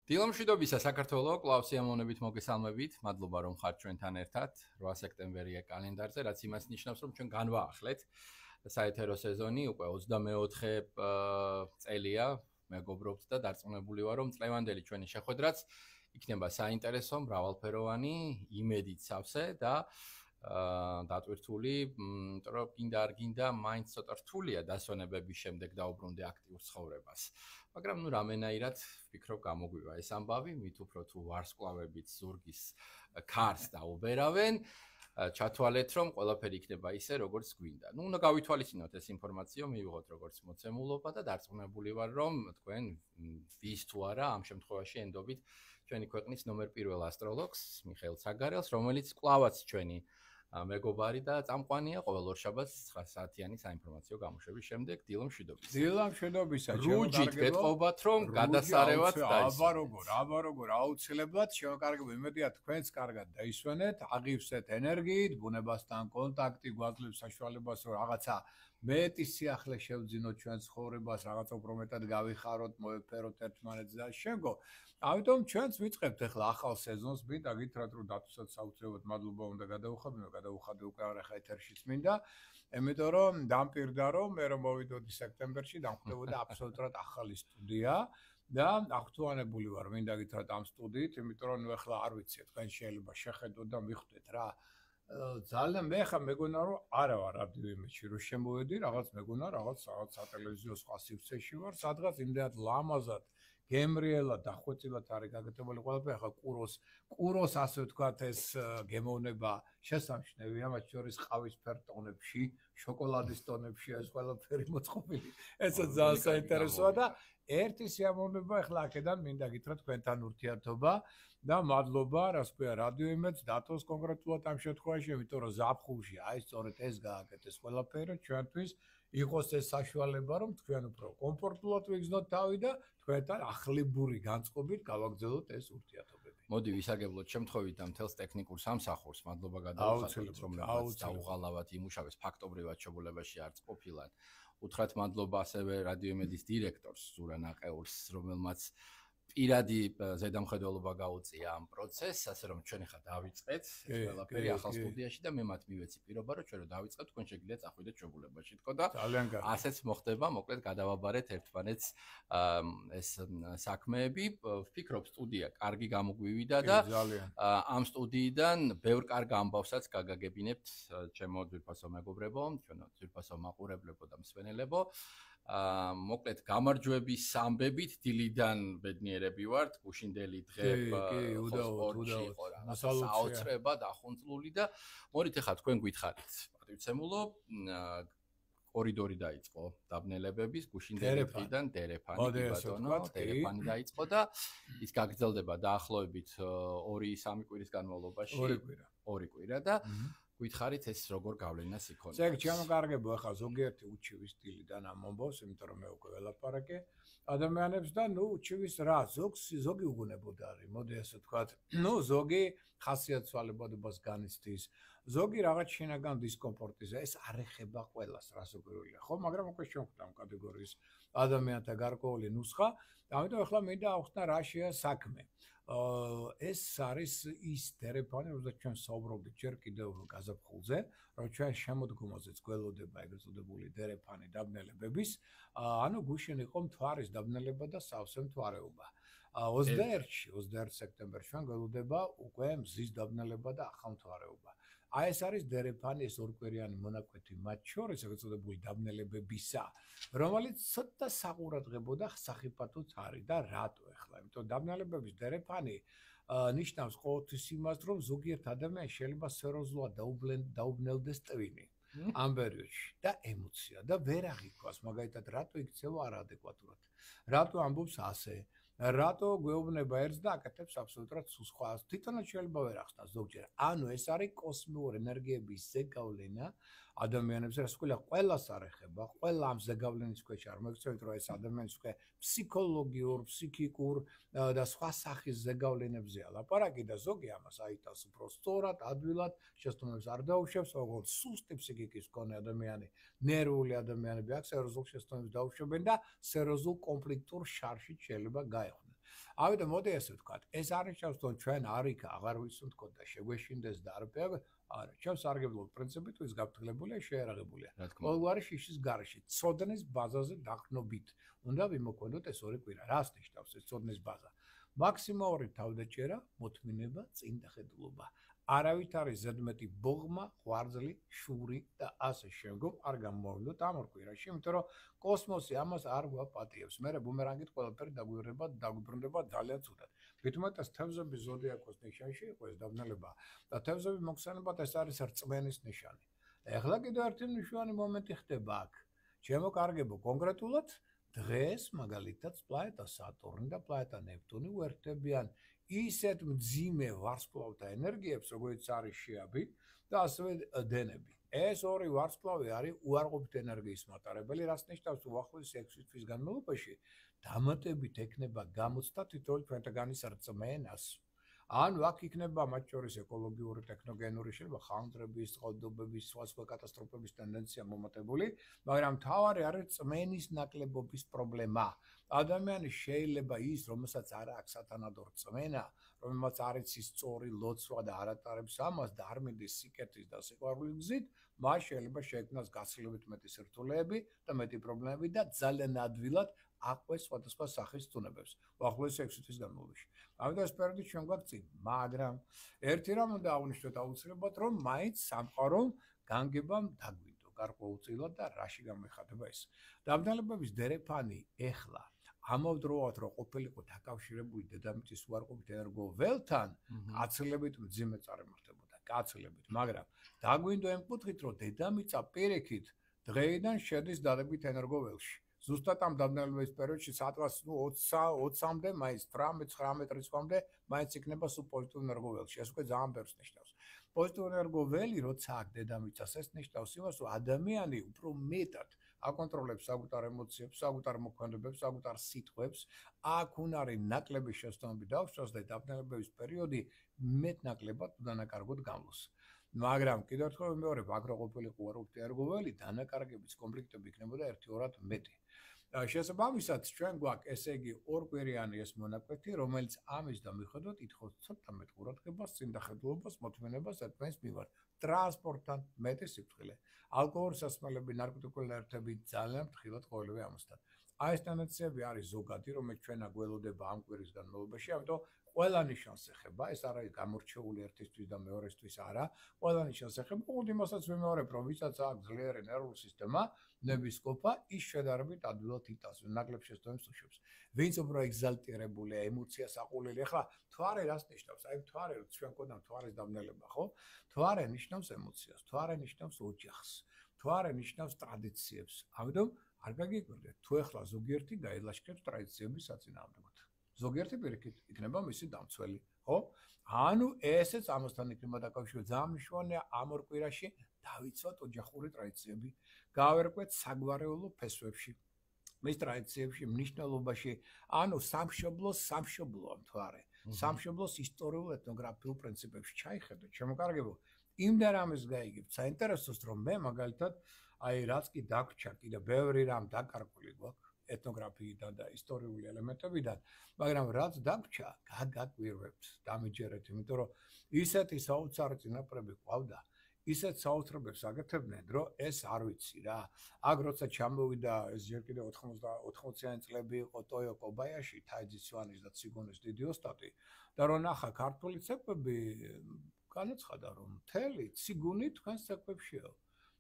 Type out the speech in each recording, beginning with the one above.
დილამშვიდობისა საქართველო, კлау სიამოვნებით მოგესალმებით. მადლობა რომ ხართ ჩვენთან ერთად. 8 სექტემბერია კალენდარზე, რაც იმას ნიშნავს, რომ ჩვენ განვაახლეთ საეთერო სეზონი, უკვე 24 წელია მეგობრობთ და დარწმუნებული ვარ, რომ წლევანდელი ჩვენი შეხვედრაც იქნება საინტერესო, მრავალფეროვანი, იმედით სავსე და დატვირთული, იმიტომ რომ კიდე არ გინდა მაინც ცოტა რთულია დასვენებების შემდეგ დაუბრუნდე აქტიურ ცხოვრებას. მაგრამ რამენაირად ვფიქრობ გამოგვივა ეს ამბავი, მით უფრო თუ ვარსკვლავებით ზურგის ქარს დაუბერავენ, ჩათვალეთ რომ ყველაფერი იქნება ისე როგორც გვინდა. უნდა გავითვალისწინოთ ეს ინფორმაცია, მივიღოთ როგორც მოცემულობა და დარწმუნებული ვარ რომ თქვენ ვის თუ არა ამ შემთხვევაში ენდობით ჩვენი ქვეყნის ნომერ 1 ასტროლოგს მიხეილ საგარელს, რომელიც კлауაც ჩვენი მეგობარი და წამყვანია ყოველ ორშაბათს 9 საათიანი საინფორმაციო გამოშვების შემდეგ. დილამშვიდობისა. დილამშვიდობისა. რუჯით გეტყობათ რომ გადასარევად დაისვენოთ. აბა როგორ აუცილებლად შევაკარგებ, იმედია თქვენც კარგად დაისვენეთ, აღივსეთ ენერგიით, ბუნებასთან კონტაქტი გვაძლევს საშუალებას რომ რაღაცა მეტი სიახლე შევძინოთ ჩვენ ცხოვრებას, რაღაცა უფრო მეტად გავიხაროთ, მოეფეროთ ერთმანეთს და შემდგომ. ამიტომ ჩვენც ვიწყებთ ახლა ახალ სეზონს, მინდა გითხრათ რომ დათვსაც საუბრობთ, მადლობა უნდა გადაუხადე უკვე ახლა ეთერშიც მინდა. იმიტომ რომ დამპირდა რომ მე რომ მოვიდოდი სექტემბერში, დამხვდებოდა აბსოლუტურად ახალი სტუდია და აღთუანებული ვარ, მინდა გითხრათ ამ სტუდიით, იმიტომ რომ ნუ ახლა არ ვიცი, თქვენ შეიძლება შეხედოთ და მიხვდეთ რა. ძალიან მე ხა მეგონა რომ არა ვარ რადიო იმედში რომ შემოვედი, რაღაც მეგონა რაღაც სატელევიზიო სხვა სივრცეში ვარ, სადღაც იმდენად ლამაზად გემრიელად დახვეწილად არის გაკეთებული ყველაფერი, ახლა კუროს ასე ვთქვათ ეს გემოვნება შესამჩნევია, მათ შორის ყავისფერ ტონებში, შოკოლადის ტონებში ეს ყველაფერი მოწყობილი. ეცაც ძალიან საინტერესოა და ერთი სიამოვნება ახლა აქედან მინდა გითხრათ თქვენთან ურთიერთობა და მადლობა რას ქვია რადიო იმედს დატოს კონკრეტულად ამ შემთხვევაში, იმიტომ რომ ზაფხულში აი სწორედ ეს გააკეთეს ყველაფერი ჩვენთვის იყოს ეს საშუალება რომ თქვენ უფრო კომფორტულად ვიგრძნოთ თავი და თქვენთან ახლებური განწყობით გავაგრძელოთ ეს ურთიერთობები. მოდი ვისაგებლოთ შემთხვევით ამ თელს ტექნიკურ სამსახურს, მადლობა გადავხადოთ, რომელიც დაუღალავად იმუშავეს ფაქტობრივად შეგულებაში არც ყოფილან. უთხრათ მადლობა ასევე რადიო იმედის დირექტორს ზურა ნაყეურს, რომელმაც პირადი ზედამხედველობა გაუწია ამ პროცესს, ასე რომ ჩვენ ხა დავიწყეთ ეს ყველაფერი ახალ სტუდიაში და მე მათ მივეცი პირობა, რომ ჩვენ რო დავიწყეთ, თქვენ შეგიძლიათ წახვიდეთ შეგულებაში. თქო და ასეც მოხდება, მოკლედ გადავაბარეთ ერთმანეთს ეს საქმეები. ვფიქრობ სტუდია კარგი გამოგვივიდა და ამ სტუდიიდან ბევრ კარგ ამბავსაც გაგაგებინებთ ჩემო ძვირფასო მეგობრებო, ჩვენო ძვირფასო მაყურებლებო და მსვენელებო. მოკლედ გამარჯვების ამბებით დილიდან ბედნიერები ვართ, გუშინდელი დღე სპორტში იყო რა, საოცრება დახუნწლული და მოდით ახლა თქვენ გითხარით, პატივცემულო, კორიდორი დაიწყო დაბნელებების, გუშინდელი დღიდან დერეფანი ბატონო, დერეფანი დაიწყო და ის გაგრძელდება დაახლოებით 2-3 კვირის განმავლობაში. 2 კვირა და გითხარით ეს როგორ გავლენას იქონია. ზეგ ჩამოკარგებო ახლა ზოგიერთი უჩივის სტილიდან ამ მომბავს, იმიტომ რომ მე უკვე ველაპარაკე ადამიანებს და ნუ უჩივის რა, ზოგი უგუნებოდ არის. მოდი ასე ვთქვათ, ნუ ზოგი ხასიათვალებადობას განიცდის, ზოგი რაღაც შინაგან დისკომფორტის, ეს არ ეხება ყველას რასოგვირულია, ხო, მაგრამ უკვე შევხვდა ამ კატეგორიის ადამიანთა გარკვეული ნუსხა, ამიტომ ახლა მინდა ავხსნა რა შეა საქმე. ეს არის ის დერეფანი, რომელზეც ჩვენ საუბრობდით ჯერ კიდევ გაზაფხულზე, რომ ჩვენ შემოდგომაზეც გველოდება ეგრეთ წოდებული დერეფანი დაბნელებების, ანუ გუშინ იყო მთვარის დაბნელება და სავსე მთვარეობა. 21 სექტემბერში ჩვენ გველოდება უკვე მზის დაბნელება და ახალ მთვარეობა. აი ეს არის დერეფანი, ეს ორკვირიანი მონაკვეთი მათ შორის ეგრეთ წოდებული დაბნელებებისა, რომელიც ცოტა საყურადღებო და სახიფათოც არის და რატო ახლა? იმიტომ დაბნელებების დერეფანი ნიშნავს ყოველთვის იმას, რომ ზოგიერთ ადამიანს შეიძლება სერიოზულად დაუბნელდეს ტვინი ამ პერიოდში და ემოცია და ვერ აღიქვას, მაგალითად, რატო იქცევა არაადეკვატურად, რატო ამბობს ასე, რატო გვეუბნება ერთს და აკეთებს აბსოლუტურად სხვას. თვითონაც შეიძლება ვერ ახსნას ზოგჯერ. ანუ ეს არის კოსმიური ენერგიების ზეგავლენა ადამიანებზე, რაც ყველას არ ეხება, ყველა ამ ზეგავლენის ქვეშ არ მოიქცევით, რომ ეს ადამიანის უკვე ფსიქოლოგიურ, ფსიქიკურ და სხვა სახის ზეგავლენებზეა ლაპარაკი და ზოგი ამას აიტანს უფრო სწორად, ადვილად, შესაბამისად არ დაუშვებს, როგორც სუსტი ფსიქიკის მქონე ადამიანი, ნერვული ადამიანები აქ სერიოზულ შესაბამისად დაუშვებენ და სერიოზულ კონფლიქტურ შარშიც შეიძლება გაეხვდნენ. ამიტომ მოდი ესე ვთქვათ, ეს არ ნიშნავს რომ ჩვენ არ იქ აღარ ვისუნთქოთ და შეგვეშინდეს და არა, ჩვენ სარგებლობ პრინციპით ვის გაფრთხილებულია, შეერაღებულია. ყოველგვარი შიშის გარეშე, ცოდნის ბაზაზე დაყრდნობით უნდა ვიმოქმედოთ ეს ორი კვირა. რას ნიშნავს ეს ცოდნის ბაზა? მაქსიმალური თავდაჭერა, მოთმინება, წინდახედულობა. არავით არის ზედმეტი ბოღმა, ღვიძლი, შური და ასე შემდგომ არ გამოვიდოთ ამ ორ კვირაში, იმიტომ რომ კოსმოსი ამას არ გვაპატიებს. მერე ბუმერანგით ყველაფერი დაგვიბრუნდება ძალიან ცუდად. მithumetas თევზების ზოდიაქოს ნიშანში იყო ეს დაბნელება და თევზების მოხსენებად ეს არის რწმენის ნიშანი. ეხლა კიდევ ერთი მნიშვნელოვანი მომენტი ხდება აქ. ჩემო კარგებო, კონკრეტულად დღეს მაგალითად პლანეტა სატურნი და პლანეტა ნეპტუნი უერთდებიან ისეთ მძიმე ვარსკვლავთა ენერგიებს, როგორც არის შეაბი და ასევე დენები. ეს ორი ვარსკვლავი არის უარყოფით ენერგიის მატარებელი, რაც ნიშნავს უახლოესი 6 თვის განმავლობაში დამატებით ექნება გამოცდა თითოეულ ჩვენთაგანის რწმენას. ანუ აქ იქნება მათ შორის ეკოლოგიური, ტექნოგენური შეიძლება ხანძრების, წყალდიდობების, სხვა კატასტროფების ტენდენცია მომატებული, მაგრამ მთავარი არის რწმენის ნაკლებობის პრობლემა. ადამიანი შეიძლება ის, რომელსაც არ აქვს სათანადო რწმენა, რომელმაც არ იცის სწორი ლოცვა და არ ატარებს ამას და არ მიდის სიკეთის და სიყვარულის გზით, მას შეიძლება შეექმნას გაცილებით მეტი სირთულეები და მეტი პრობლემები და ძალიან ადვილად აყვეს სხვადასხვა სახის ცუნებებს. უახლოესი 6 თვის განმავლობაში. ამიტომ ეს პერიოდი ჩვენ გვაქვს წინ, მაგრამ ერთი რამ უნდა აღვნიშნოთ აუცილებლად, რომ მაინც სამყარომ განგებამ დაგვიდო გარკვეულწილად და რაში გამოიხატება ეს. დაბნელებების დერეფანი ეხლა ამავდროულად რომ ყოფილიყო დაკავშირებული დედამიწის უარყოფით ენერგოველთან, გაცილებით მძიმე წარიმართებოდა, გაცილებით, მაგრამ დაგვინდო იმ კუთხით, რომ დედამიწა პირიქით დღეიდან შედის დადებით ენერგოველში. ზუსტად ამ დაბნელების პერიოდში სადღაც 20-მდე, მაინც 18-19 რიცხვამდე მაინც იქნება სულ პოზიტიურ ენერგოველში. ეს უკვე ძალიან ბევრს ნიშნავს. პოზიტიური ენერგოველი, როცა აქ დედამიწას, ეს ნიშნავს იმას, რომ ადამიანი უფრო მეტად აკონტროლებს საკუთარ ემოციებს, საკუთარ მოქმედებებს, საკუთარ სიტყვებს, აქ უნარი ნაკლები შეცდომები დაუშვას და დაბნელების პერიოდი მეტნაკლებად დანაკარგოდ გამლოს. მაგრამ კიდევ ერთხელ ვიმეორებ, აქ რო ყოფილიყო უარყოფით ენერგოველი, დანაკარგების კონფლიქტები იქნებოდა 1-2-რად მეტი. შესაბამისად, ჩვენ გვაქვს ესე იგი ორკვირიანი ეს მონაკვეთი, რომელიც ამის დამიხედვად ითხოვს ცოტა მეტ ყურადღებას, წინდახედულობას, მოთმინებას ერთმანეთის მიმართ. ტრანსპორტთან მეტი სიფრთხილე. ალკოჰოლის სასმელები, ნარკოტიკული ნაერთები ძალიან ფრთხილად ყოველივე ამასთან. აი ეს ტენდენციები არის ზოგადი, რომელიც ჩვენ აგველოდება ამ კვირის განმავლობაში, ამიტომ ყველა ნიშანს ეხება, ეს არ არის გამორჩეული ერთისთვის და მეორესთვის არა, ყველა ნიშანს ეხება, უბრალოდ იმასაც ვიმეორებ, რომ ვისაც აქვს ძლიერი ნერვული სისტემა, ნებისყოფა, ის შედარებით ადვილად იტანს, ნაკლებ შეცდომებს უშვებს. ვინც უფრო ეგზალტირებულია, ემოციას აყოლილი, ახლა თვარე რას ნიშნავს? აი თვარე, ჩვენ გვქონდა თვარის დაბნელება, ხო? თვარე ნიშნავს ემოციას, თვარე ნიშნავს ოჯახს, თვარე ნიშნავს ტრადიციებს. ამიტომ არ გაგიკვირდეთ, თუ ეხლა ზოგიერთი გაილაშქრებს ტრადიციების საწინააღმდეგოდ. ზოგიერთი პირიქით იქნება მისი დამცველი, ხო? ანუ ესეც ამასთან იქნება დაკავშირებული. ძალიან მნიშვნელოვანია ამ ორ კვირაში დავიცვათ ოჯახური ტრადიციები, გავერკვეთ საგვარეულო ფესვებში, მის ტრადიციებში, მნიშვნელობაში, ანუ სამშობლოა მთვარე. სამშობლოს ისტორიულ ეთნოგრაფიულ პრინციპებში ჩაიხედოთ, შემოკარგებო. იმდენ ამის გაიგებთ საინტერესოს, რომ მე მაგალითად აი რაც კი დაგვრჩა, კიდე ბევრი რამ დაკარგული გვაქვს ეთნოგრაფიიდან და ისტორიული ელემენტებიდან, მაგრამ რაც დაგვრჩა, გაგაკვირვებთ, დამიჯერეთ, იმიტომ რომ ისეთი საოცარი წინაპრები ყავდა, ისეთ საოცრებებს აკეთებდნენ, რომ ეს არ ვიცი რა. აქ როცა ჩამოვიდა ეს ჯერ კიდევ 80-იანი წლები იყო ტოიო კობაიაში, თაიძის სვანის და ციგონის დიდი ოსტატი და რომ ნახა ქართული ცეკვები განაცხადა, რომ მთელი ციგუნი თქვენს ცეკვებშია.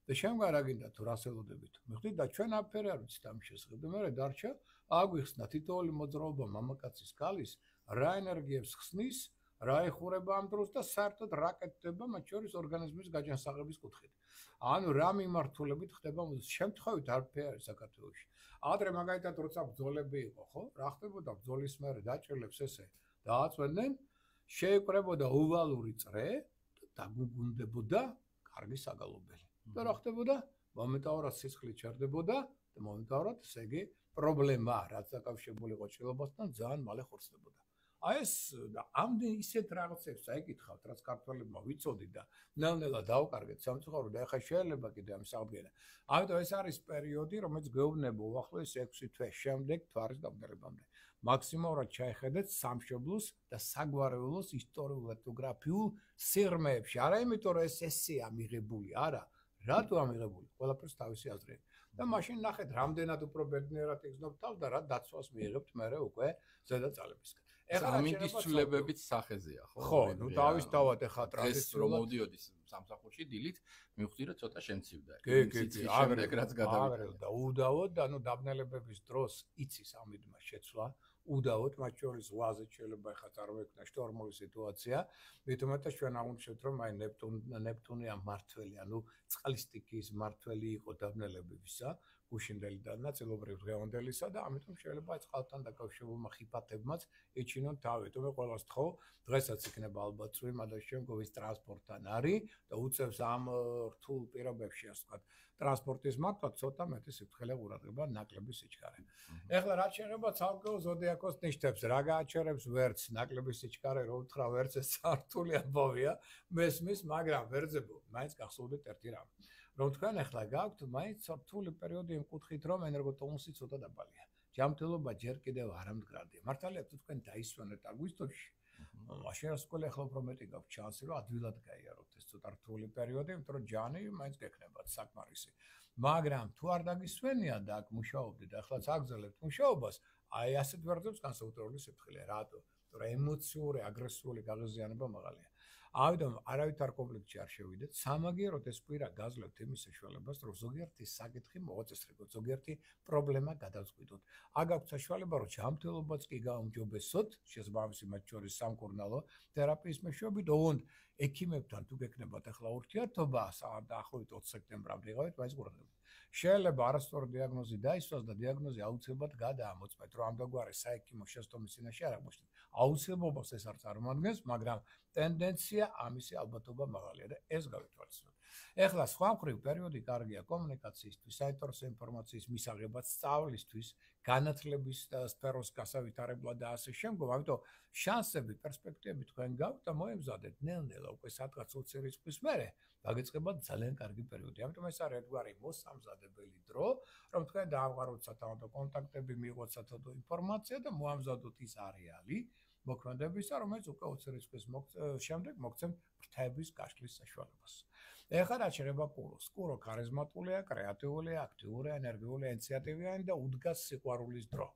და შემდგარ რა გინდა თუ რას ელოდებით? მიხვდით და ჩვენ აფერი არ ვიცით ამ შესახებ. მე დარჩა აგვიხსნა თითოეული მოძრაობა მამაკაცის ქალის რა ენერგიებს ხსნის, რა ეხურება ამ დროს და საერთოდ რა კეთდება მათ შორის ორგანიზმის გაჯანსაღების კუთხით. ანუ რა მიმართულებით ხდება შემთხვევით არაფერი არის საქართველოში. ადრე მაგალითად როცა ბრძოლები იყო, ხო? რა ხდებოდა ბრძოლის მერე დაჭრილებს ესე დააწვენდნენ, შეიკრებოდა ოვალური წრე და დაგუგუნდებოდა კარგი საგალობელი. და რა ხდებოდა? მომენტალურად სისხლი ჩერდებოდა და მომენტალურად ესე იგი პრობლემა, რაც დაკავშირებული იყო ჭრილობასთან, ძალიან მალე ხორცდებოდა. აი ეს და ამდენ ისეთ რაღაცებს აიკითხავთ, რაც ქართველებმა ვიცოდით და ნელ-ნელა დაუკარგეთ სამწუხაროდ და ახლა შეიძლება კიდე ამ საუბარია. ამიტომ ეს არის პერიოდი, რომელიც გვეუბნება უახლოეს 6 თვე შემდეგ თვარის დაბნელებამდე. მაქსიმალურად ჩაიხედეთ სამშობლოს და საგვარეულოს ისტორიულ ეთნოგრაფიულ სიღრმეებში. არა იმიტომ რომ ეს ესეა მიღებული, არა, რატო ამიღებული? ყველაფერს თავისი აზრი აქვს. და მაშინ ნახეთ, რამდენად უფრო ბედნიერად იგრძნობ თავს და რა დაცვას მიიღებთ მერე უკვე ზედაწალებისგან. ეხლა ამინდის ცვლილებებით სახეზეა, ხო? ხო, ნუ დავისთავად ეხლა ტრადიციულად რომ მოდიოდი სამსახურში დილით, მივხვდი რომ ცოტა შემცივდა. კი, აგრეთ რაც გადავიდა. და უდავოდ და ნუ დაბნელებების დროს იცის ამიდმა შეცვლა. უდავოდ მათ შორის ზღვაზე შეიძლება ეხლა წარმოექმნა შტორმული სიტუაცია. მithumetas ჩვენ აღვნიშნეთ რომ აი ნეპტუნია მართველი, ანუ წყლის სტიქიის მართველი იყო დაბნელებებისა, გუშინდელი და ნაწილობრივ დღევანდელისა და ამიტომ შეიძლება აი წყალთან დაკავშირებულმა ხიფათებმაც ეჩინონ თავი. თუმცა ყველას თხოვ, დღესაც იქნება ალბათ წვი, მაგრამ შემდგომის ტრანსპორტთან არის და უწევს ამ რთულ პირობებში, ასე ვთქვათ, ტრანსპორტის მართვა ცოტა მეტი სიფრთხილე ყურადღება ნაკლები სიჩქარე. ეხლა რაც შეეხება ცალკეულ ზოდიაქოს ნიშნებს, რა გააჩერებს ვერც ნაკლები სიჩქარე, რო უთხრა ვერც ეს სართული ამბავია, მესმის, მაგრამ ვერძებო, მაინც გახსოვდეთ ერთი რამ. რომ თქვენ ახლა გაქვთ მაინც რთული პერიოდი იმ კუთხით, რომ ენერგოტონუსი ცოტა დაბალია. ჯანმრთელობა ჯერ კიდევ არ ამდგრადია. მართალია თუ თქვენ დაისვენეთ აგვისტოში, მაშინ რასკოლე ახლა უფრო მეტი გაქვთ შანსი, რომ ადვილად გაიაროთ ეს ცოტა რთული პერიოდი, იმიტომ რომ ჯანი მაინც გექნებათ საკმარისი. მაგრამ თუ არ დაგისვენია და აქ მუშაობდით, ახლა აგზელებთ მუშაობას, აი ასეთ ვერძებს განსაკუთრებული სიფრთხილე. რატო? იმიტომ რომ ემოციური, აგრესიული გაღიზიანება მაღალია. ამიტომ არავითარ კონფლიქტში არ შევიდეთ. სამაგიეროდ ეს კვირა გაძლევთ იმის საშუალებას, რომ ზოგიერთი საკითხი მოაწესრიგოთ, ზოგიერთი პრობლემა გადავწყვიტოთ. აგაქვთ საშუალება, რომ ჯანმრთელობაც კი გაუმჯობესოთ, შესაბამისი მათ შორის სამკურნალო თერაპიის მეშვეობით, ოღონდ ექიმებთან თუ გეკნებათ ახლა ურთიერთობა, დაახლოებით 20 სექტემბრამდე იღავით მაინც ყურადღებით. შეიძლება არასწორი დიაგნოზი დაისვას და დიაგნოზი აუცილებლად გადაამოწმეთ, რომ ამდაგვარი საექიმო შეცდომის წინაშე არ აღმოჩნდეთ. აუცილებლობას ეს არ წარმოადგენს, მაგრამ ტენდენცია ამისი ალბათობა მაღალია და ეს გავითვალისწინოთ. ეხლა სხვა მხრივ პერიოდი კარგია კომუნიკაციისთვის, საინტერესო ინფორმაციის მისაღებად, სწავლისთვის, განათლების სფეროს გასავითარებლად და ასე შემდგომ. ამიტომ შანსები, პერსპექტივები თქვენ გაქვთ და მოემზადეთ ნელ-ნელა უკვე სადღაც 20 რიცხვის მერე დაგეწყებათ ძალიან კარგი პერიოდი. ამიტომ ეს არის ერთგვარი მოსამზადებელი დრო, რომ თქვენ დაამყაროთ სათანადო კონტაქტები, მიიღოთ სათანადო ინფორმაცია და მოამზადოთ ის არეალი მოქმედებისა, რომელიც უკვე 20 რიცხვის შემდეგ მოგცემთ ფრთების გაშლის საშუალებას. ეხლა რაც შეეხება კუროს. კურო ქარიზმატულია, კრეატიულია, აქტიურია, ენერგიულია, ინიციატივიანი და უდგას სიყვარულის დრო.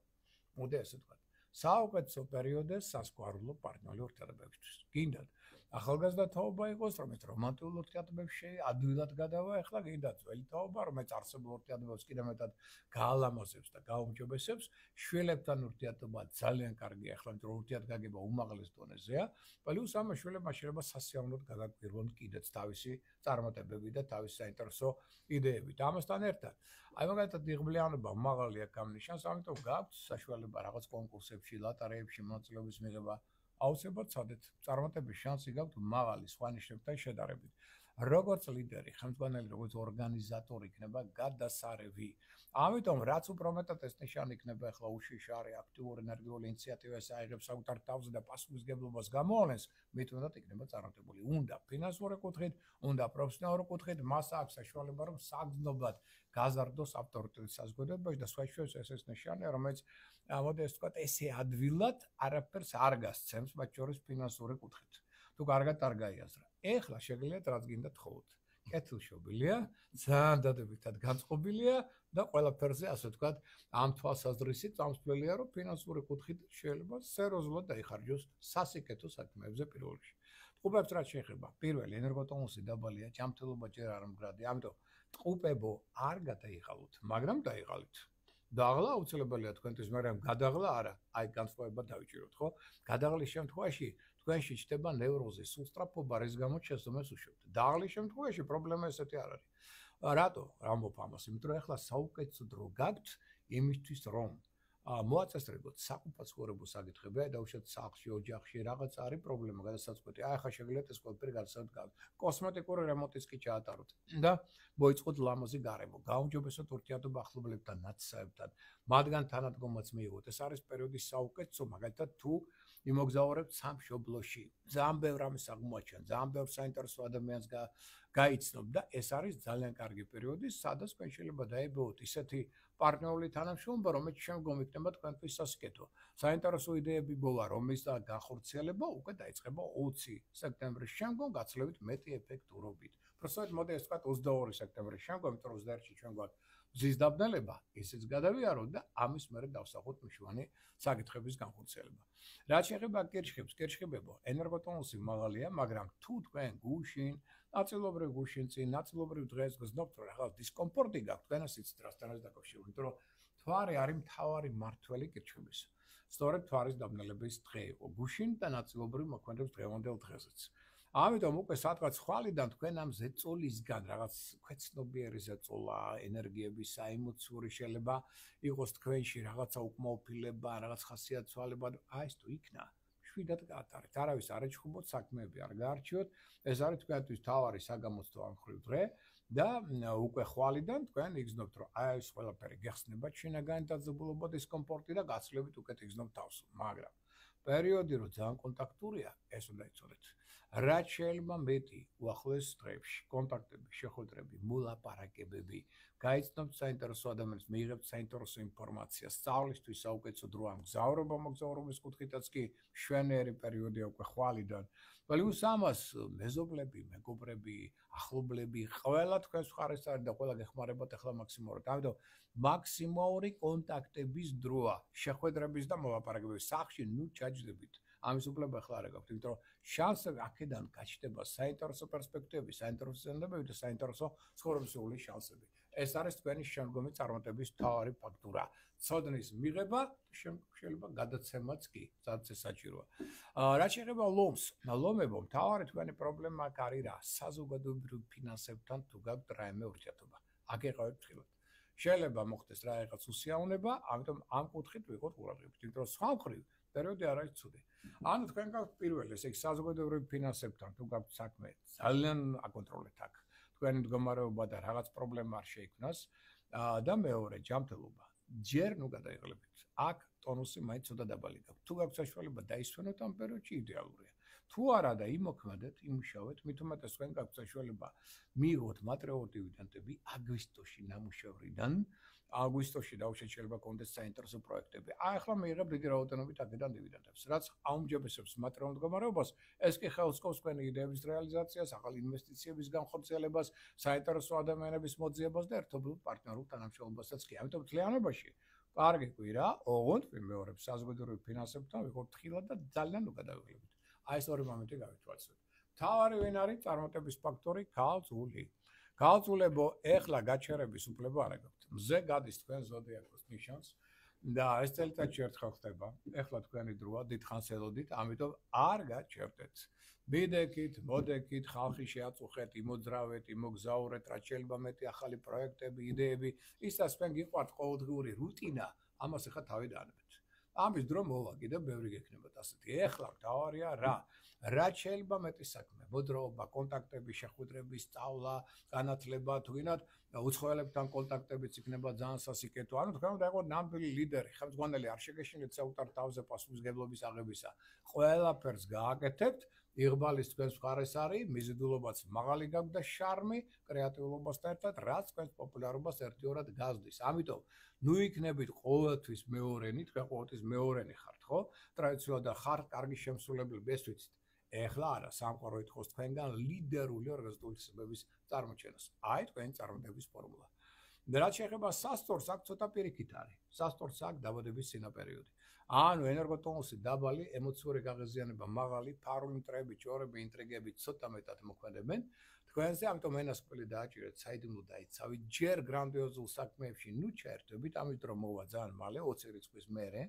მოდი ასე ვთქვათ. საუკეთესო პერიოდია სასიყვარულო პარტნიორი ურთიერთობებისთვის. გინდათ ახალგაზრდა თაობა იყოს, რომელიც რომანტიკულ ურთიერთობებში ადვილად გადავა, ეხლა გინდა ძველი თაობა, რომელიც არსებულ ურთიერთობებს კიდევ მეტად გაალამაზებს და გაუმჯობესებს. შვილებთან ურთიერთობა ძალიან კარგია, ეხლა იმიტომ რომ ურთიერთგაგება უმაღლეს დონეზეა, პლუს ამ შვილებმა შეიძლება სასიამოვნოდ გაგაკვირვონ კიდეც თავისი წარმატებები და თავისი საინტერესო იდეებით. ამასთან ერთად, აი მაგალითად იღბლიანობა მაღალია გამნიშანს, ამიტომ გაქვთ საშუალება რაღაც კონკურსებში, ლოტარეებში მონაწილეობის მიღება. აუცილებლად ცადეთ, წარმატების შანსი გაქვთ მაღალი სხვა ნიშნებთან შედარებით. როგორც ლიდერი, ხელმძღვანელი, როგორც ორგანიზატორი იქნება გადასარევი. ამიტომ რაც უფრო მეტად ეს ნიშანი იქნება ახლა უშიშარი, აქტიური, ენერგიული ინიციატივას აიღებს საკუთარ თავზე და პასუხისმგებლობას გამოავლენს, მით უმეტად იქნება წარმატებული. უნდა ფინანსური კუთხით, უნდა პროფესიონალური კუთხით, მას აქვს საშუალება, რომ საგრძნობლად გაზარდოს ავტორიტეტის საზოგადოებაში და სხვა შორის ეს ნიშანია, რომელიც მოდი ასე ვთქვათ, ესე ადვილად არაფერს არ გასცემს, მათ შორის ფინანსური კუთხით. თუ კარგად არ გაიაზრა. ეხლა შეგიძლიათ რაც გინდა თხოვოთ. კეთილშობილია, ძალიან დადებითად განწყობილია და ყველაფერზე ასე ვთქვათ, ამ თვალსაზრისით წამსვლელია, რომ ფინანსური კუთხით შეიძლება სერიოზულად დაიხარჯოს სასიკეთო საქმეებზე პირველ რიგში. ტყუპებს რაც შეეხება, პირველი ენერგოტონუსი დაბალია, ჯანმრთელობა ჯერ არ მდგრადია, ამიტომ ტყუპებო არ გადაიღალოთ, მაგრამ დაიღალით. დაღლა აუცილებელია თქვენთვის, მაგრამ გადაღლა არა. აი განსხვავება დავიჭიროთ, ხო? გადაღლის შემთხვევაში თქვენში ჩნდება ნევროზი, სუსტრაფობა, რის გამოც შესწომას უშვებთ. დაღლის შემთხვევაში პრობლემა ესეთი არ არის. რატო? ამბობ ამას, იმიტომ რომ ახლა საუკეთესო დრო გაქვთ იმისთვის, რომ მოაწესრიგოთ საკუთარ საკითხები, აი დაუშვათ სახლში, ოჯახში რაღაც არის პრობლემა, გადასაწყვეტი. აი ახლა შეგიძლიათ ეს ყველაფერი გადასაწყვეტ. კოსმეტიკური რემონტიც კი ჩაატაროთ და მოიწყოთ ლამაზი გარემო. გაუმჯობესოთ ურთიერთობა ახლობლებთან, ნათესავებთან, მათგან თანადგომაც მიიღოთ. ეს არის პერიოდის საუკეთესო, მაგალითად თუ იმოგზაურებთ სამშობლოში. ძალიან ბევრ რამეს აღმოაჩენთ, ძალიან ბევრ საინტერესო ადამიანს გაიცნობ და ეს არის ძალიან კარგი პერიოდი, სადაც თქვენ შეიძლება დაებოოთ ისეთი პარტნიორული თანამშრომლობა, რომელიც შემდგომ იქნება თქვენთვის სასკეთო. საინტერესო იდეები ბოლა, რომლის განხორციელება უკვე დაიწყება 20 სექტემბრის შემდგომ გაცილებით მეტი ეფექტურობით. Просто მოდი ეს თქვა 22 სექტემბრის შემდგომ, იმიტომ რომ 21-ში ჩვენ გვაქვს მზის დაბნელება, ისიც გადავიაროთ და ამის მერე დავსახოთ მნიშვნელოვანი საკითხების განხორციელება. რაც შეეხება კირჩხებს, კირჩხებებო, ენერგოტონუსი მაღალია, მაგრამ თუ თქვენ გუშინ, ნაწილობრივ გუშინ წინ, ნაწილობრივ დღეს გზნობთ, რომ რაღაც დისკომფორტი გაქვთ, თქვენას იცით რასთანაც დაკავშირებით, იმიტომ რომ თვარი არის მთავარი მართველი კირჩხების. სწორედ თვარის დაბნელების დღე იყო გუშინ და ნაწილობრივ მოქმედებს დღევანდელ დღესაც. ამიტომ უკვე სადღაც ხვალიდან თქვენ ამ ზეწოლისგან რაღაც ქვეცნობიერი ზეწოლა, ენერგიების საემოციური შეიძლება იყოს თქვენში რაღაცა უკმაოფილება, რაღაც ხასიათცვალება, აი ეს თუ იქნა, შვიდად გაატარეთ. არავის არ ეჩხუბოთ, საქმეები არ გაარჩიოთ. ეს არის თქვენთვის მთავარი საგამოცდო ამ მხრივ დღე და უკვე ხვალიდან თქვენ იგრძნობთ, რომ აი ეს ყველაფერი გეხსნება შინაგანი დაძაბულობა, დისკომფორტი და გაცილებით უკეთ იგრძნობთ თავს. მაგრამ პერიოდი რომ ძალიან კონტაქტურია, ეს უნდა იცოდეთ. რაც შეიძლება მეტი უახლოეს დღეებში კონტაქტები, შეხვედრები, მოლაპარაკებები, გაიცნობთ საინტერესო ადამიანებს, მიიღებთ საინტერესო ინფორმაციას, სწავლისთვის საუკეთესო დროა მგზავრობა, მოგზაურობის კუთხითაც კი შვენიერი პერიოდია უკვე ხვალიდან. პლუს ამას მეზობლები, მეგობრები, ახლობლები, ყველა თქვენს მხარეს არის და ყველა გეხმარებათ ახლა მაქსიმალურად. ამიტომ მაქსიმალური კონტაქტების დროა, შეხვედრების და მოლაპარაკებების სახში ნუ ჩაჯდებით. ამის უფლება ახლა არ გაქვთ, იმიტომ რომ შანსები აქედან გაჩნდება საინტერესო პერსპექტივები, საინტერესო ზემოდებები და საინტერესო ცხოვრებისეული შანსები. ეს არის თქვენი შემდგომი წარმატების მთავარი ფაქტორა. ცოდნის მიღება, შეიძლება გადაცემაც კი, სადაც ეს საჭიროა. რაც შეეხება ლომს, ლომებო, მთავარი თქვენი პრობლემა აქ არის რა? საზოგადოებრივ ფინანსებთან თუ გაქვთ რაიმე ურთიერთობა. აქ ეყავით ფრთხილად. შეიძლება მოხდეს რაღაც უსიამოვნება, ამიტომ ამ კუთხით ვიყოთ ყურადღებით, იმიტომ რომ სხვა მხრივ პერიოდი არ არის ცუდი. ანუ თქვენ გაქვთ პირველი, ესე იგი საზოგადოებრივ ფინანსებთან თუ გაქვთ საქმე, ძალიან აკონტროლეთ აქ. თქვენი მდგომარეობა და რაღაც პრობლემა არ შეიქმნას და მეორე ჯანმრთელობა. ჯერ ნუ გადაიღლებთ. აქ ტონუსი მაინც ცოტა დაბალი გაქვთ. თუ გაქვთ საშუალება დაისვენოთ ამ პერიოდში იდეალურია. თუ არა და იმოქმედეთ, იმუშავეთ, მით უმეტეს თქვენ გაქვთ საშუალება მიიღოთ მასწავლებელი დივიდენდები აგვისტოში ნამუშევრიდან. აგვისტოში დაუშვათ შეიძლება კონდეს საინტერესო პროექტები. აი ახლა მიიღებ დიდი რაოდენობით აქედან დივიდენდებს, რაც აუმჯობესებს მასწავლებლად მდგომარეობას, ეს კი ხელს სკობს თქვენი იდეების რეალიზაციას, ახალი ინვესტიციების განხორციელებას, საინტერესო ადამიანების მოძიებას და ერთობლივ პარტნიორულ თანამშრომლობასაც კი. ამიტომ მთლიანობაში კარგი კვირა, ოღონდ ვიმეორებ საზოგადოებრივ ფინანსებთან ვიყოთ თხილად და ძალიან უკადავიღლებთ. აი ეს ორი მომენტი გავითვალისწინოთ. მთავარი ვინ არის წარმატების ფაქტორი? ქალწული. ქალწულებო, ეხლა გაჩერების უფლება არ გაქვთ. მზე გადის თქვენ ზოდიაქოს ნიშანს და ეს წელიწადში ერთხელ ხდება. ეხლა თქვენი დროა, დიდხანს ელოდით, ამიტომ არ გაჩერდეთ. მიდექით, მოდექით, ხალხი შეაწუხეთ, იმოძრავეთ, იმოგზაურეთ, რაც შეიძლება მეტი ახალი პროექტები, იდეები, ისაც თქვენ გიყვართ ყოველდღიური რუტინა, ამას ეხლა თავი დაანებეთ. ამის დრო მოვა, კიდევ ბევრი გექნებათ ასეთი. ეხლა მთავარია რა? რაც შეიძლება მეტი საქმე, მოძრაობა, კონტაქტები, შეხვედრები, სწავლა, განათლება, თუ გინდათ, უცხოელებთან კონტაქტებიც იქნება ძალიან სასიკეთო. ანუ თქვენ უნდა იყოთ ნამდვილი ლიდერი, ხელმძღვანელი არ შეგეშინეთ საუთარ თავზე პასუხისმგებლობის აღებისა. ყველაფერს გააკეთებთ, იღბალის თქვენს მხარეს არის, მიზიდულობაც მაღალი გაქვთ და შარმი, კრეატიულობასთან ერთად, რაც თქვენს პოპულარობას ერთიორად გაზრდის. ამიტომ ნუ იქნებით ყოველთვის მეორენი, თქვენ ყოველთვის მეორენი ხართ, ხო? ტრადიციულად და ხართ კარგი შემსრულებლები, ეს ვიცით. ეხლა არა, სამყარო ითხოვს თქვენგან ლიდერული ორგანიზებული ცნებების წარმოჩენას. აი თქვენი წარმატების ფორმულა. რაც შეეხება სასტორს, აქ ცოტა პირიქით არის. სასტორს აქ დაბადების წინა პერიოდი. ანუ ენერგოტონუსი დაბალი, ემოციური გაღიზიანება მაღალი, ფარული მტრები, ჭორები, ინტრიგები ცოტა მეტად მოქმედებენ. თქვენზე, ამიტომ ენასკველი დააჭირეთ, საიდუმლო დაიცავით, ჯერ გრანდიოზულ საქმეებში ნუ ჩაერთვებით, ამით რომ მოვა ძალიან მალე 20 რიცხვის მერე,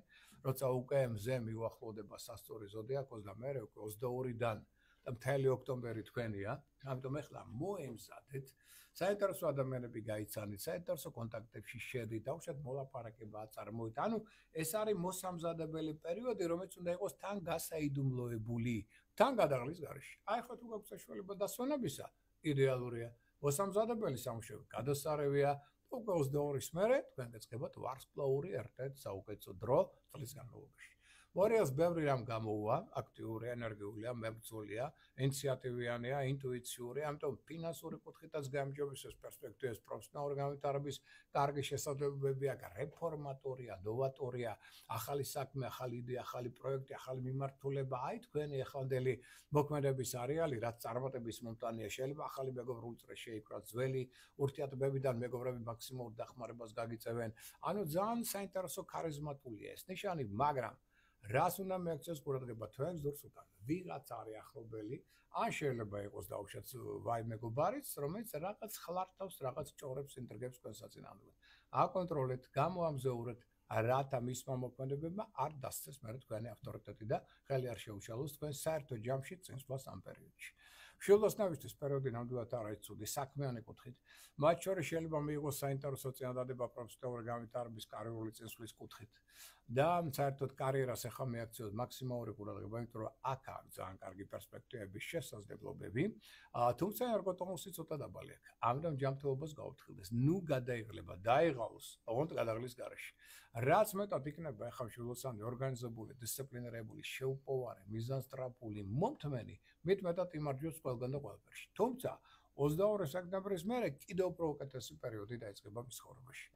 როცა უკვე მზე მიუახლოვდება სასტორი ზოდიაქოს და მერე უკვე 22-დან და მთელი ოქტომბერი თქვენია, ამიტომ ეხლა მოემზადეთ, საინტერესო ადამიანები გაიცანით, საინტერესო კონტაქტებში შედით, დაუშვათ მოლაპარაკება აწარმოეთ. ანუ ეს არის მოსამზადებელი პერიოდი, რომელიც უნდა იყოს თან გასაიდუმლოებული, თან გადაღლის გარეშე. აი ახლა თუ გაქვთ საშუალება დასვენებისა, იდეალურია. მოსამზადებელი სამუშაო გადასარევია, უკვე 22-ის მერე თქვენ გეწყებათ ვარსკვლავური ერთ-ერთ საუკეთესო დრო წლის განმავლობაში. მორიელს ბევრი რამ გამოუვა, აქტიური, ენერგიულია, მებრძოლია, ინიციატივიანია, ინტუიციური, ამიტომ ფინანსური კუთხითაც გამჯობეს ეს პერსპექტივას პროფესიონალური განვითარების კარგი შესაძლებლობები აქვს, რეფორმატორია, ნოვატორია, ახალი საქმე, ახალი იდეა, ახალი პროექტი, ახალი მიმართულება, აი თქვენი ეხანდელი მოქმედების არეალი, რაც წარმატების მომტანია, შეიძლება ახალი მეგობრული წრე შეიქმნას, ძველი ურთიერთობებიდან მეგობრები მაქსიმალურ დახმარებას გაგიწევენ. ანუ ძალიან საინტერესო ქარიზმატულია ეს ნიშანი, მაგრამ რას უნდა მიაქციოს ყურადღება თქვენს დურს უკან? ვიღაც არის ახლობელი, ან შეიძლება იყოს დაუშვათ ვაი მეგობარიც, რომელიც რაღაც ხლართავს, რაღაც ჭორებს, ინტრიგებს თქვენს საწინააღმდეგოდ. აკონტროლეთ, გამოამზეურეთ, რათა მისმა მოქმედებებმა არ დასცეს მერე თქვენი ავტორიტეტი და ხელი არ შეუშალოს თქვენ საერთო ჯამში წინსვლას ამ პერიოდში. მშვილდოსნებისთვის პერიოდი ნამდვილად არ არის ცუდი საქმიანი კუთხით. მათ შორის შეიძლება მიიღოს საინტერესო წინადადება პროფესიონალური განვითარების კარიერული წინსვლის კუთხით. და საერთოდ კარიერას ახლა მიაქციოს მაქსიმალური ყურადღება, იმიტომ რომ აქ აქვს ძალიან კარგი პერსპექტივების შესაძლებლობები, თუმცა ერგოტონუსი ცოტა დაბალი აქვს. ამიტომ ჯანმრთელობას გაუფრთხილდეს. ნუ გადაიღლება, დაიღალოს, ოღონდ გადაღლის გარეშე. რაც მეტად იქნება ახლა მშვილდოსანი ორგანიზებული, დისციპლინირებული, შეუპოვარი, მიზანსწრაფული, მომთმენი, მეტად იმარჯვებს ყველგან და ყველაფერში. თუმცა 22 სექტემბრის მერე კიდევ უფრო უკეთესი პერიოდი დაიწყება მის ცხოვრებაში.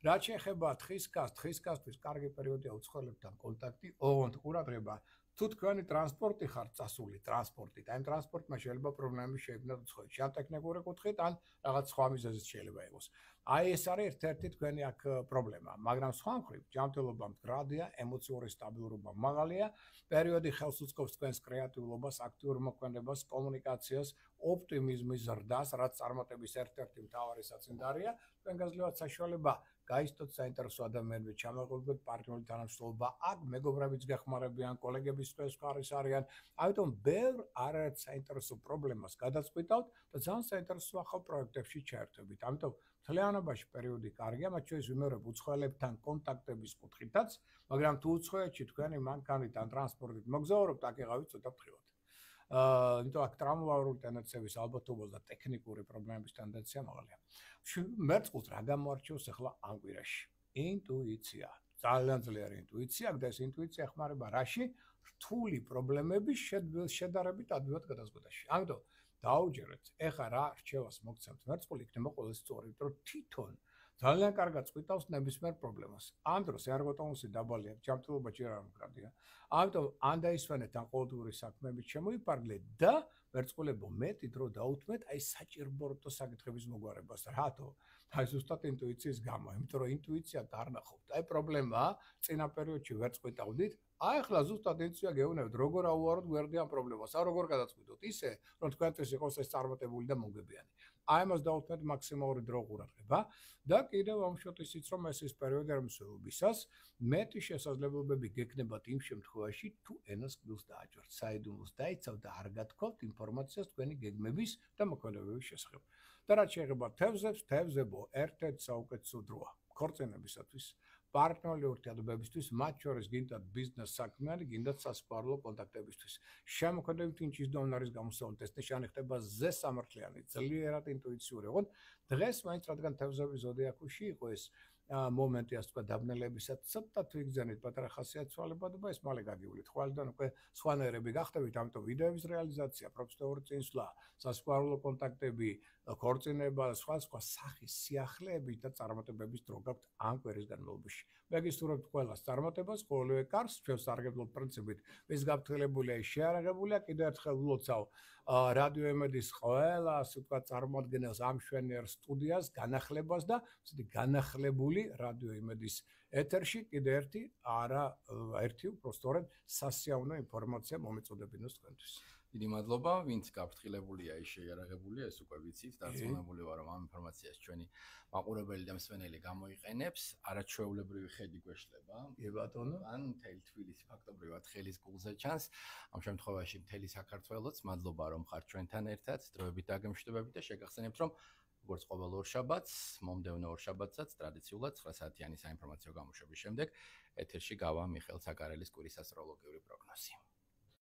რაც შეეხება თხისკაცთვის კარგი პერიოდია უცხოელებთან კონტაქტი, ოღონდ ყურადღება, თუ თქვენი ტრანსპორტი ხართ წასული ტრანსპორტით, აი ტრანსპორტმა შეიძლება პრობლემები შეექმნათ უცხოეთში, ან ტექნიკური კუთხით, ან რაღაც სხვა მიზეზით შეიძლება იყოს. აი ეს არის ერთ-ერთი თქვენი აქ პრობლემა, მაგრამ სხვა მხრივ ჯანმრთელობა მდგრადია, ემოციური სტაბილურობა მაღალია, პერიოდი ხელს უწყობს თქვენს კრეატიულობას, აქტიურ მოქმედებას, კომუნიკაციას, ოპტიმიზმის ზრდას, რაც წარმატების ერთ-ერთი მთავარი საწინდარია, თქვენ გაძლევათ საშუალება გაიცნოთ საინტერესო ადამიანები, ჩამოყალიბოთ პარტნიორული თანამშრომლობა, აქ მეგობრებიც გეხმარებიან, კოლეგების სხვაის არიან, ამიტომ ბევრ არაერთ საინტერესო პრობლემას გადაწყვიტავთ და ძალიან საინტერესო ახალ პროექტებში ჩაერთვებით. ამიტომ მთლიანობაში პერიოდი კარგია, მათ შორის ვიმეორებ უცხოელებთან კონტაქტების კუთხითაც, მაგრამ თუ უცხოეთში თქვენი მანქანით ან ტრანსპორტით მოგზაურობთ, აქ ეღავით ცოტა ფრთხილად. იმიტომ აქ ტრამვაული ტენდენციების ალბათობა და ტექნიკური პრობლემების ტენდენცია მაღალია. მერწყულს რა გამოარჩევს ახლა ამ კვირაში? ინტუიცია. ძალიან ძლიერი ინტუიცია, და ეს ინტუიცია ეხმარება რაში? რთული პრობლემების შედარებით ადვილად გადაზღუდვაში. ამიტომ დაუჯერეთ, ეხლა რა რჩევას მოგცემთ მერწყული, იქნება ყველა სწორი, იმიტომ რომ თვითონ ძალიან კარგად წვითავს ნებისმიერ პრობლემას. ამ დროს ერგოტონუსი დაბალია, ჯანმრთელობა ჯერ არ მკრადია. ამიტომ ან დაისვენეთ ან ყოველდღიური საქმეებით შემოიფარგლეთ და მერწყულებო მეტი დრო დაუთმეთ აი საჭიროებო საკითხების მოგვარებას. რატო? აი ზუსტად ინტუიციის გამო, იმიტომ რომ ინტუიცია დარნახობთ. აი პრობლემაა, წინა პერიოდში ვერ წვითავდით, აი ახლა ზუსტად ინტუიცია გეუბნებით, როგორ აუაროთ გვერდიან პრობლემას, ან როგორ გადაწყვიტოთ ისე, რომ თქვენთვის იყოს ეს წარმატებული და მომგებიანი. აი ამას დაუთმეთ მაქსიმალური დრო ყურადღება და კიდევ ამშვათ ისიც, რომ ეს ის პერიოდი არ მსვლელობისას მეტი შესაძლებლობები გექნებათ იმ შემთხვევაში, თუ ენას კბილს დააჭერთ, საიდუმლოს დაიცავთ და არ გათქვავთ ინფორმაციას თქვენი გეგმების და მოქმედებების შესახებ. და რაც შეეხება თევზებს, თევზებო ერთ-ერთი საუკეთესო დროა ქორწინებისათვის, პარტნიორული ურთიერთობებისთვის, მათ შორის გინდათ ბიზნეს საქმიანი, გინდათ სასიყვარულო კონტაქტებისთვის. შემოქმედებით ინჩის დონარის გამოსავლით ეს ნიშანი ხდება ზესამართლიანი, ძლიერად ინტუიციური. ოღონდ დღეს მაინც რადგან თევზების ზოდიაქოში იყო ეს მომენტი, ასე ვთქვათ, დაბნელებისას ცოტა თვიგზენით პატარა ხასიათვალებადობა, ეს მალე გაგივლით. ხვალიდან უკვე სხვანაირები გახდებით, ამიტომ ვიდეოების რეალიზაცია, პროფესიონალური წინსვლა, სასიყვარულო კონტაქტები, ქორწინება, სხვა სახის სიახლეების და წარმატებების დრო გაქვთ ამ კვირის განმავლობაში. მეგისურვებთ ყველას წარმატებას, ყოველივე კარგს, ჩვენს სარგებლოდ პრინციპით, ვის გაფრთხილებულია, ის შეარაღებულია. კიდევ ერთხელ ვლოცავ რადიო ემედის ყველა, ასე ვთქვათ, წარმოადგენელს ამ შვენიერ სტუდიას, განახლებას და განახლებული რადიო ემედის ეთერში კიდევ ერთი უბრალოდ სასიავნო ინფორმაცია მომეწოდებინოს თქვენთვის. დიდი მადლობა, ვინც გაფრთხილებულია, ის შეიარაღებულია, ეს უკვე ვიცით, დარწმუნებული ვარ, რომ ამ ინფორმაციას ჩვენი მაყურებელი და მსმენელი გამოიყენებს, არაჩვეულებრივი ხედი გვეშლება. კი ბატონო, ან მთელი თბილისი ფაქტობრივად ხელის გულზე ჩანს. ამ შემთხვევაში მთელი საქართველოც, მადლობა რომ ხართ ჩვენთან ერთად, დროებით დაგემშვიდობებით და შეგახსენებთ, რომ როგორც ყოველ ორშაბათს, მომდევნო ორშაბათსაც ტრადიციულად 9 საათიანი საინფორმაციო გამოშვების შემდეგ ეთერში გავა მიხეილ საკარელის კვირის ასტროლოგიური პროგნოზი.